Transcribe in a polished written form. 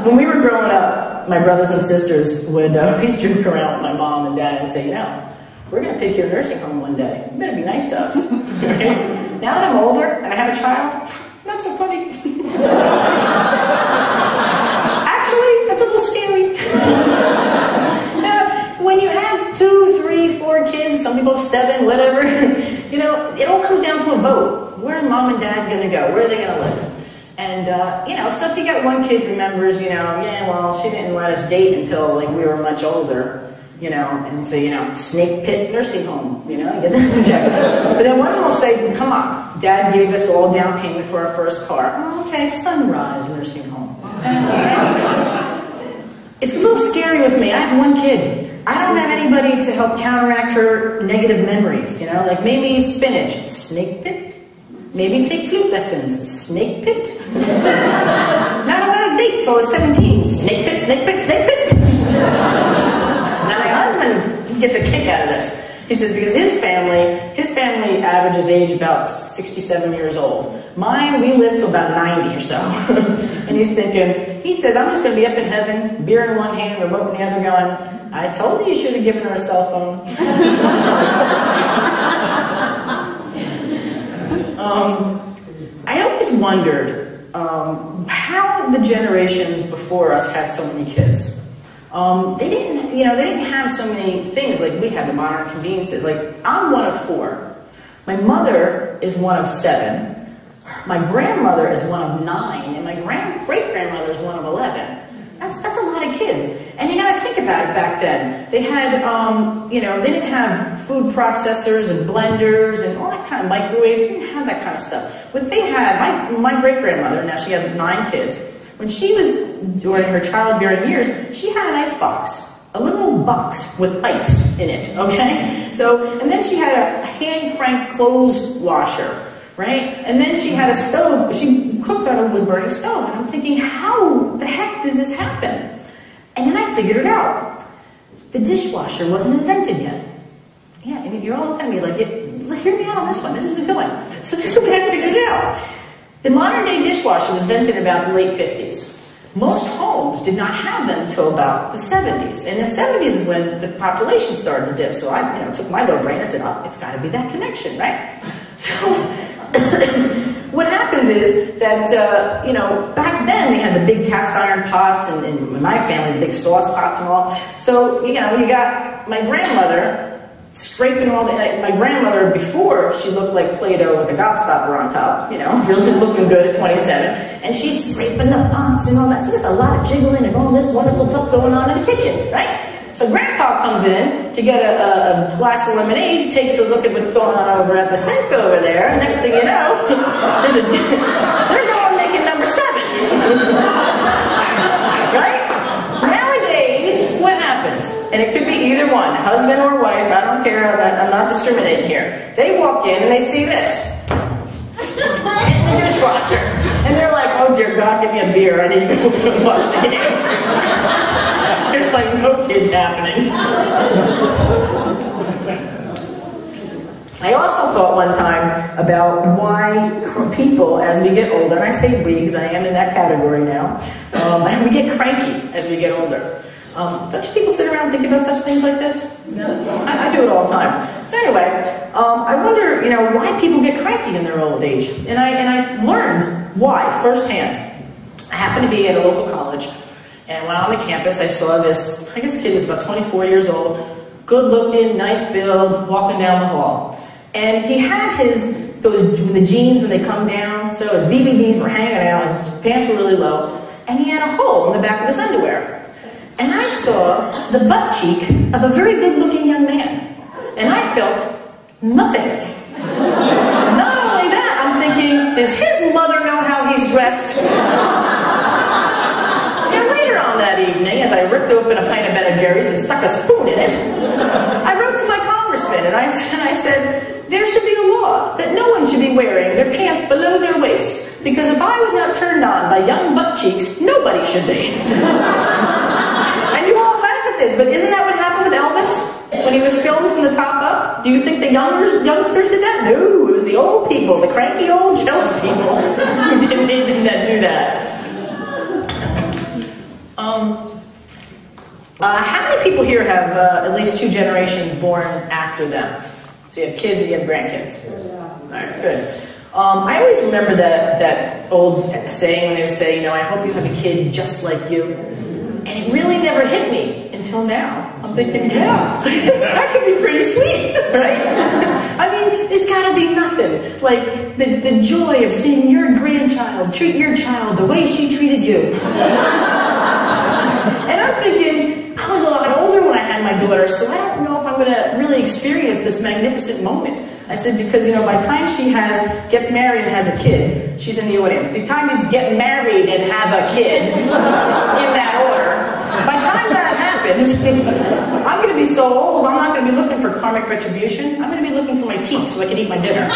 When we were growing up, my brothers and sisters would always joke around with my mom and dad and say, you know, we're going to pick your nursing home one day. You better be nice to us. Now that I'm older and I have a child, not so funny. Actually, that's a little scary. When you have 2, 3, 4 kids, some people have 7, whatever, you know, it all comes down to a vote. Where are mom and dad going to go? Where are they going to live? And, you know, so if you got one kid remembers, you know, yeah, well, she didn't let us date until, like, we were much older, you know, and say, you know, Snake Pit Nursing Home, you know, get that rejected. But then one of them will say, come on, Dad gave us all down payment for our first car. Oh, okay, Sunrise Nursing Home. It's a little scary with me. I have one kid. I don't have anybody to help counteract her negative memories, you know, like maybe it's spinach, Snake Pit. Maybe take flute lessons, Snake Pit. Not about a date till I was 17, Snake Pit, Snake Pit, Snake Pit. Now my husband gets a kick out of this. He says because his family averages age about 67 years old. Mine, we live to about 90 or so. And he says, I'm just going to be up in heaven, beer in one hand, remote in the other, going, I told you should have given her a cell phone. I always wondered how the generations before us had so many kids. They didn't have so many things like we have, the modern conveniences. Like, I'm one of 4. My mother is one of 7. My grandmother is one of 9, and my great-grandmother is one of 11. That's a lot of kids. And you gotta think about it back then. They had, they didn't have food processors and blenders and all that kind of microwaves. They didn't have that kind of stuff. What they had, my great-grandmother, now she had 9 kids, when she was during her childbearing years, she had an ice box. A little box with ice in it, okay? So, and then she had a hand-crank clothes washer. Right? And then she had a stove. She cooked on a wood-burning stove. And I'm thinking, how the heck does this happen? And then I figured it out. The dishwasher wasn't invented yet. Yeah, I mean, you're all looking at me like, hear me out on this one. This is a good one. So this is the way I figured it out. The modern-day dishwasher was invented about the late 50s. Most homes did not have them until about the 70s. And the 70s is when the population started to dip. So I took my little brain and said, oh, it's got to be that connection, right? So what happens is that, back then they had the big cast iron pots and in my family, the big sauce pots and all. So, you got my grandmother scraping all the, like my grandmother before, she looked like Play-Doh with a gobstopper on top, really looking good at 27. And she's scraping the pots and all that. So there's a lot of jiggling and all this wonderful stuff going on in the kitchen, right? So Grandpa comes in to get a glass of lemonade, takes a look at what's going on over at the sink over there, and next thing you know, they're going making number 7. Right? Nowadays, what happens? And it could be either one, husband or wife, I don't care, I'm not discriminating here. They walk in and they see this. And the dishwasher. And they're like, oh dear God, give me a beer, I need to go to watch the game. There's like no kids happening. I also thought one time about why people, as we get older, and I say we because I am in that category now, we get cranky as we get older. Don't you people sit around and think about such things like this? No. I do it all the time. So anyway, I wonder, why people get cranky in their old age. And I learned why firsthand. I happened to be at a local college. And when on the campus, I saw this, I guess the kid was about 24 years old, good looking, nice build, walking down the hall. And he had the jeans when they come down, so his BBDs were hanging out, his pants were really low, and he had a hole in the back of his underwear. And I saw the butt cheek of a very good looking young man. And I felt nothing. Not only that, I'm thinking, does his mother know how he's dressed? That evening, as I ripped open a pint of Ben & Jerry's and stuck a spoon in it, I wrote to my congressman and I said, there should be a law that no one should be wearing their pants below their waist, because if I was not turned on by young butt cheeks, nobody should be. And you all laugh at this, but isn't that what happened with Elvis when he was filmed from the top up? Do you think the youngsters did that? No, it was the old people, the cranky old jealous people who didn't do that. How many people here have at least 2 generations born after them? So you have kids, you have grandkids. All right, good. I always remember that old saying when they would say, I hope you have a kid just like you. And it really never hit me until now. I'm thinking, yeah, that could be pretty sweet, right? I mean, there's got to be nothing like the joy of seeing your grandchild treat your child the way she treated you. And I'm thinking, I was a lot older when I had my daughter, so I don't know if I'm going to really experience this magnificent moment. I said, because, by the time she gets married and has a kid, she's in the audience. By the time you get married and have a kid, in that order, by the time that happens, I'm going to be so old, I'm not going to be looking for karmic retribution. I'm going to be looking for my teeth so I can eat my dinner.